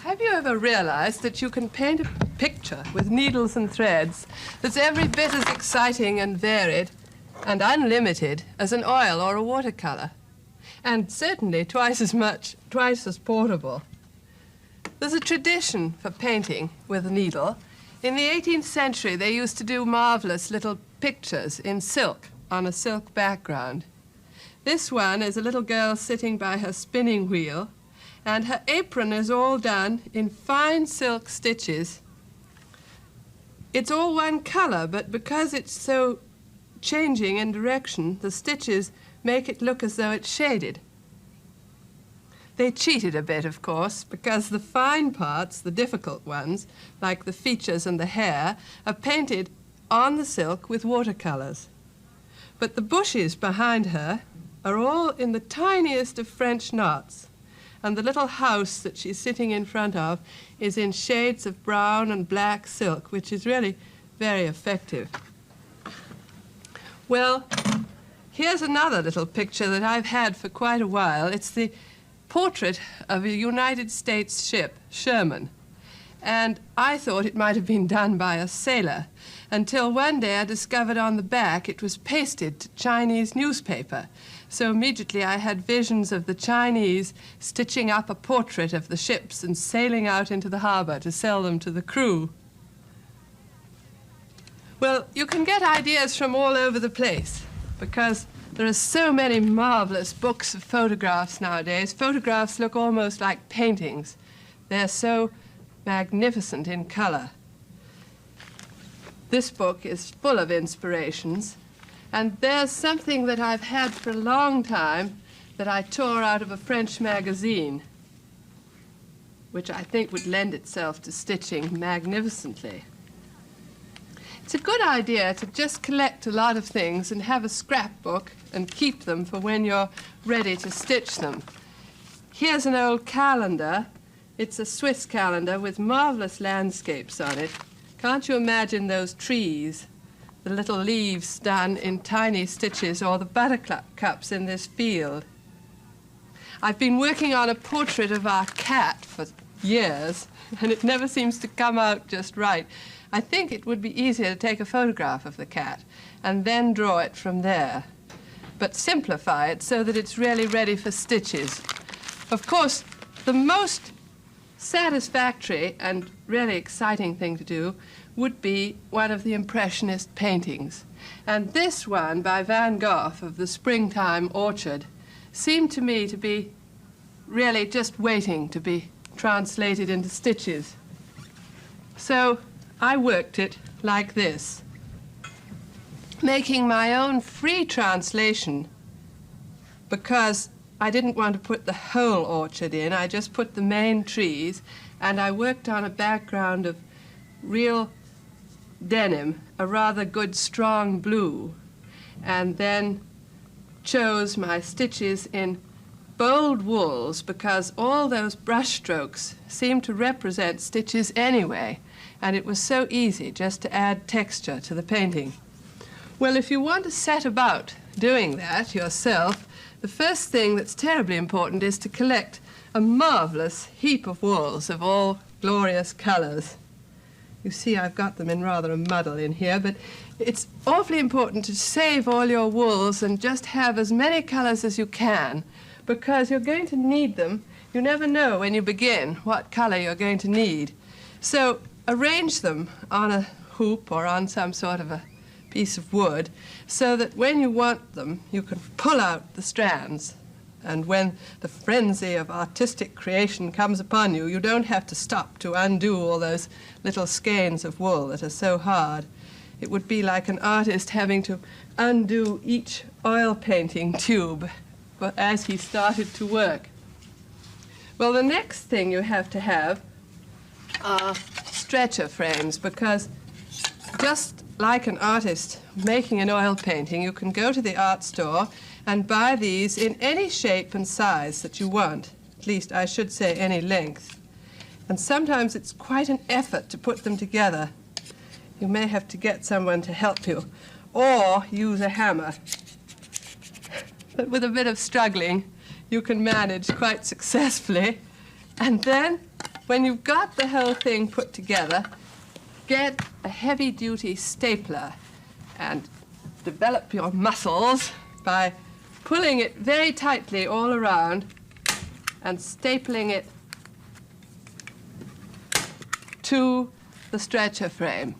Have you ever realized that you can paint a picture with needles and threads that's every bit as exciting and varied and unlimited as an oil or a watercolor? And certainly twice as portable. There's a tradition for painting with a needle. In the 18th century, they used to do marvelous little pictures in silk on a silk background. This one is a little girl sitting by her spinning wheel, and her apron is all done in fine silk stitches. It's all one color, but because it's so changing in direction, the stitches make it look as though it's shaded. They cheated a bit, of course, because the fine parts, the difficult ones, like the features and the hair, are painted on the silk with watercolors. But the bushes behind her are all in the tiniest of French knots, and the little house that she's sitting in front of is in shades of brown and black silk, which is really very effective. Well, here's another little picture that I've had for quite a while. It's the portrait of a United States ship, Sherman. And I thought it might have been done by a sailor, until one day I discovered on the back it was pasted to Chinese newspaper. So immediately I had visions of the Chinese stitching up a portrait of the ships and sailing out into the harbor to sell them to the crew. Well, you can get ideas from all over the place, because there are so many marvelous books of photographs nowadays. Photographs look almost like paintings. They're so magnificent in color. This book is full of inspirations, and there's something that I've had for a long time that I tore out of a French magazine, which I think would lend itself to stitching magnificently. It's a good idea to just collect a lot of things and have a scrapbook and keep them for when you're ready to stitch them. Here's an old calendar. It's a Swiss calendar with marvelous landscapes on it. Can't you imagine those trees, the little leaves done in tiny stitches, or the buttercups in this field? I've been working on a portrait of our cat for years, and it never seems to come out just right. I think it would be easier to take a photograph of the cat and then draw it from there, but simplify it so that it's really ready for stitches. Of course, the most satisfactory and really exciting thing to do would be one of the Impressionist paintings. And this one by Van Gogh of the Springtime Orchard seemed to me to be really just waiting to be translated into stitches. So I worked it like this, making my own free translation, because I didn't want to put the whole orchard in. I just put the main trees, and I worked on a background of real denim, a rather good strong blue, and then chose my stitches in bold wools, because all those brush strokes seem to represent stitches anyway, and it was so easy just to add texture to the painting. Well, if you want to set about doing that yourself, the first thing that's terribly important is to collect a marvelous heap of wools of all glorious colors. You see, I've got them in rather a muddle in here, but it's awfully important to save all your wools and just have as many colors as you can, because you're going to need them. You never know when you begin what color you're going to need. So arrange them on a hoop or on some sort of a piece of wood so that when you want them, you can pull out the strands. And when the frenzy of artistic creation comes upon you, you don't have to stop to undo all those little skeins of wool that are so hard. It would be like an artist having to undo each oil painting tube as he started to work. Well, the next thing you have to have are stretcher frames, because just like an artist making an oil painting, you can go to the art store and buy these in any shape and size that you want. At least I should say any length. And sometimes it's quite an effort to put them together. You may have to get someone to help you, or use a hammer. But with a bit of struggling, you can manage quite successfully. And then When you've got the whole thing put together, get a heavy-duty stapler and develop your muscles by pulling it very tightly all around and stapling it to the stretcher frame.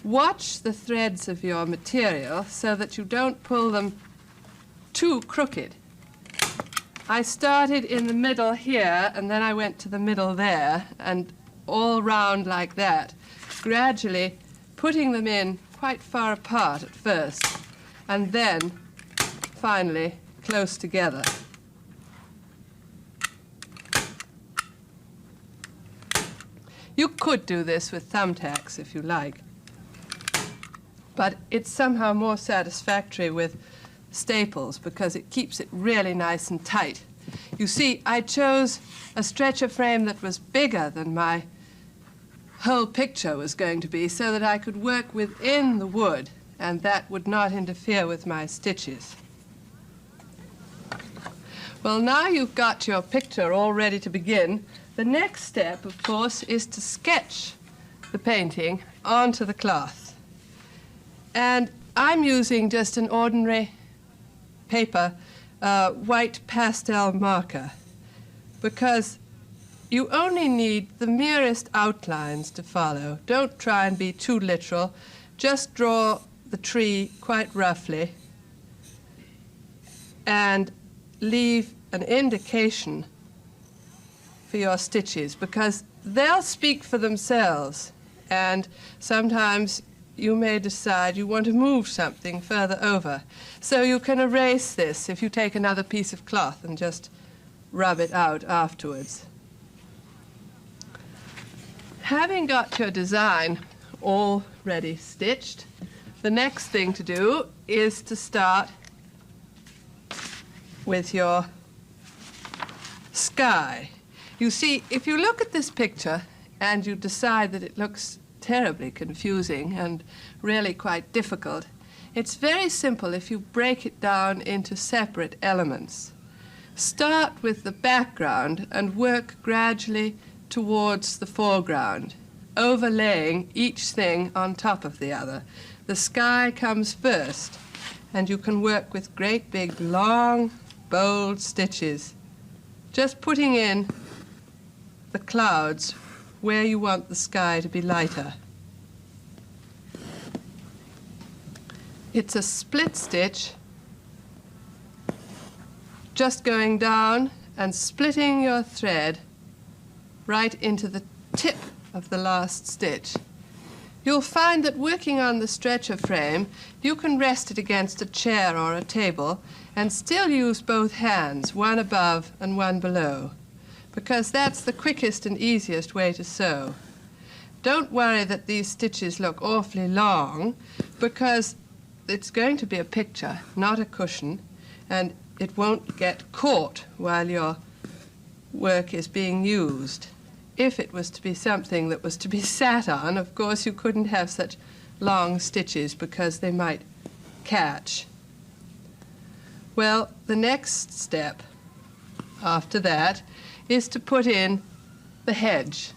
Watch the threads of your material so that you don't pull them too crooked. I started in the middle here, and then I went to the middle there, and all round like that, gradually putting them in quite far apart at first, and then finally close together. You could do this with thumbtacks if you like, but it's somehow more satisfactory with staples because it keeps it really nice and tight. You see, I chose a stretcher frame that was bigger than my whole picture was going to be so that I could work within the wood and that would not interfere with my stitches. Well, now you've got your picture all ready to begin. The next step, of course, is to sketch the painting onto the cloth. And I'm using just an ordinary paper, white pastel marker, because you only need the merest outlines to follow. Don't try and be too literal. Just draw the tree quite roughly and leave an indication for your stitches, because they'll speak for themselves, and sometimes you may decide you want to move something further over. So you can erase this if you take another piece of cloth and just rub it out afterwards. Having got your design all ready stitched, the next thing to do is to start with your sky. You see, if you look at this picture and you decide that it looks terribly confusing and really quite difficult, it's very simple if you break it down into separate elements. Start with the background and work gradually towards the foreground, overlaying each thing on top of the other. The sky comes first, and you can work with great big, long, bold stitches, just putting in the clouds where you want the sky to be lighter. It's a split stitch, just going down and splitting your thread right into the tip of the last stitch. You'll find that working on the stretcher frame, you can rest it against a chair or a table and still use both hands, one above and one below, because that's the quickest and easiest way to sew. Don't worry that these stitches look awfully long, because it's going to be a picture, not a cushion, and it won't get caught while your work is being used. If it was to be something that was to be sat on, of course you couldn't have such long stitches because they might catch. Well, the next step after that is to put in the hedge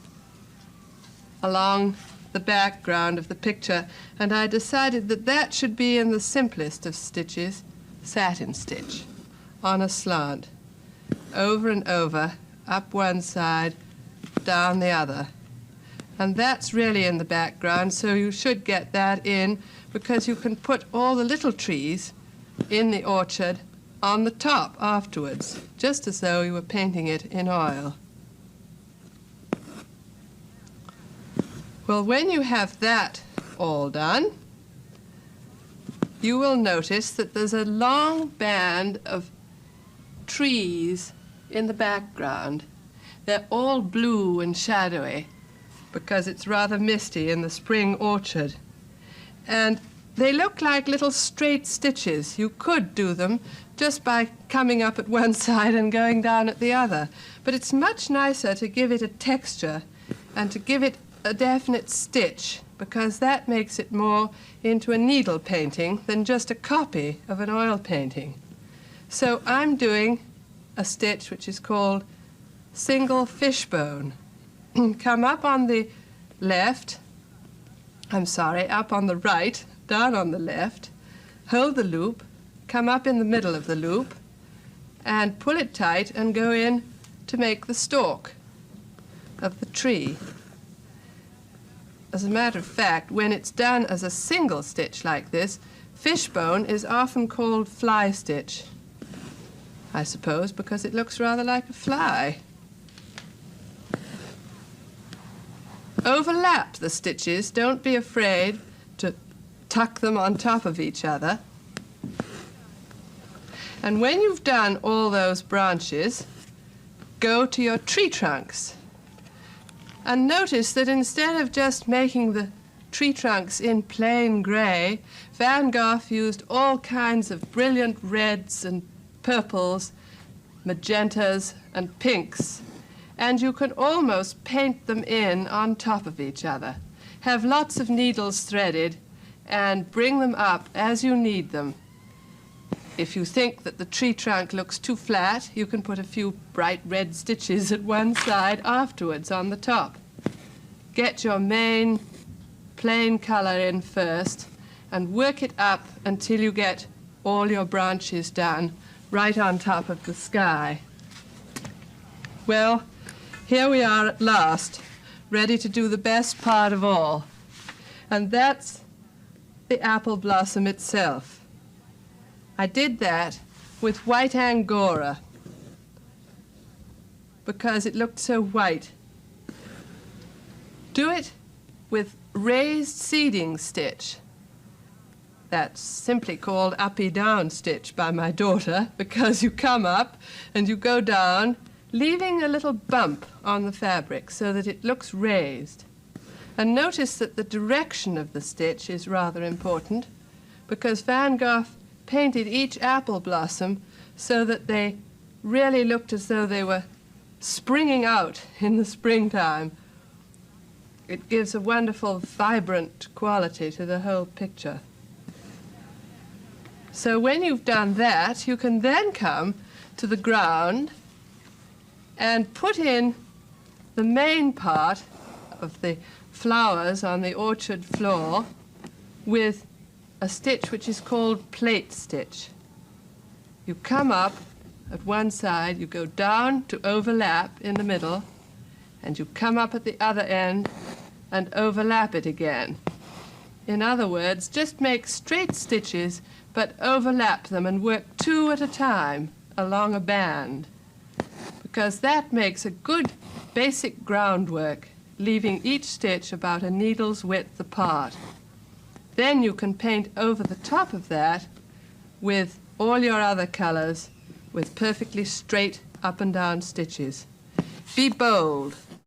along the background of the picture, and I decided that that should be in the simplest of stitches, satin stitch, on a slant, over and over, up one side, down the other. And that's really in the background, so you should get that in, because you can put all the little trees in the orchard on the top afterwards, just as though you were painting it in oil. Well, when you have that all done, you will notice that there's a long band of trees in the background. They're all blue and shadowy because it's rather misty in the spring orchard. And they look like little straight stitches. You could do them just by coming up at one side and going down at the other. But it's much nicer to give it a texture and to give it a definite stitch, because that makes it more into a needle painting than just a copy of an oil painting. So I'm doing a stitch which is called single fishbone. Come up on the left, up on the right, down on the left, hold the loop, come up in the middle of the loop, and pull it tight and go in to make the stalk of the tree. As a matter of fact, when it's done as a single stitch like this, fishbone is often called fly stitch, I suppose, because it looks rather like a fly. Overlap the stitches. Don't be afraid to tuck them on top of each other. And when you've done all those branches, go to your tree trunks. And notice that instead of just making the tree trunks in plain grey, Van Gogh used all kinds of brilliant reds and purples, magentas and pinks. And you can almost paint them in on top of each other. Have lots of needles threaded and bring them up as you need them. If you think that the tree trunk looks too flat, you can put a few bright red stitches at one side afterwards on the top. Get your main plain color in first and work it up until you get all your branches done right on top of the sky. Well, here we are at last, ready to do the best part of all, and that's the apple blossom itself. I did that with white angora because it looked so white. Do it with raised seeding stitch. That's simply called uppy-down stitch by my daughter, because you come up and you go down, leaving a little bump on the fabric so that it looks raised. And notice that the direction of the stitch is rather important, because Van Gogh painted each apple blossom so that they really looked as though they were springing out in the springtime. It gives a wonderful, vibrant quality to the whole picture. So when you've done that, you can then come to the ground and put in the main part of the flowers on the orchard floor with a stitch which is called plait stitch. You come up at one side, you go down to overlap in the middle, and you come up at the other end and overlap it again. In other words, just make straight stitches but overlap them and work two at a time along a band, because that makes a good basic groundwork, leaving each stitch about a needle's width apart. Then you can paint over the top of that with all your other colors with perfectly straight up and down stitches. Be bold.